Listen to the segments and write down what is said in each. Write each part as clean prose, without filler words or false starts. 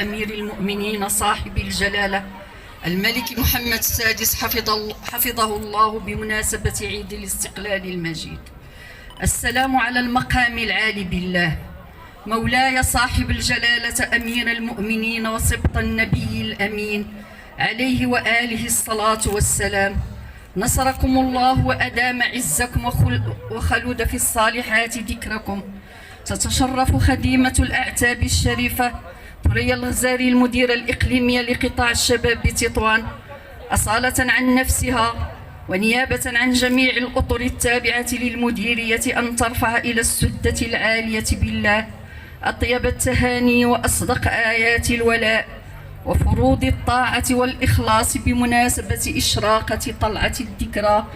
أمير المؤمنين صاحب الجلالة الملك محمد السادس حفظه الله بمناسبة عيد الاستقلال المجيد. السلام على المقام العالي بالله. مولاي صاحب الجلالة أمير المؤمنين وسبط النبي الأمين عليه وآله الصلاة والسلام، نصركم الله وأدام عزكم وخلد في الصالحات ذكركم. تتشرف خديمة الأعتاب الشريفة ثريا الغزالي المديرة الإقليمية لقطاع الشباب بتطوان أصالة عن نفسها ونيابة عن جميع الأطر التابعة للمديرية أن ترفع إلى السدة العالية بالله أطيب التهاني وأصدق آيات الولاء وفروض الطاعة والإخلاص بمناسبة إشراقة طلعة الذكرى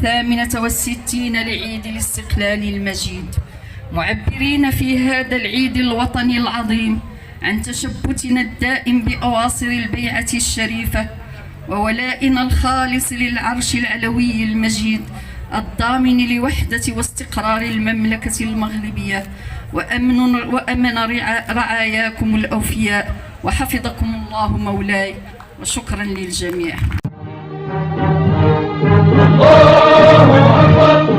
68 لعيد الاستقلال المجيد، معبرين في هذا العيد الوطني العظيم عن تشبتنا الدائم بأواصر البيعة الشريفة وولائنا الخالص للعرش العلوي المجيد الضامن لوحدة واستقرار المملكة المغربية وأمن رعاياكم الأوفياء وحفظكم الله مولاي، وشكرا للجميع. الله أكبر.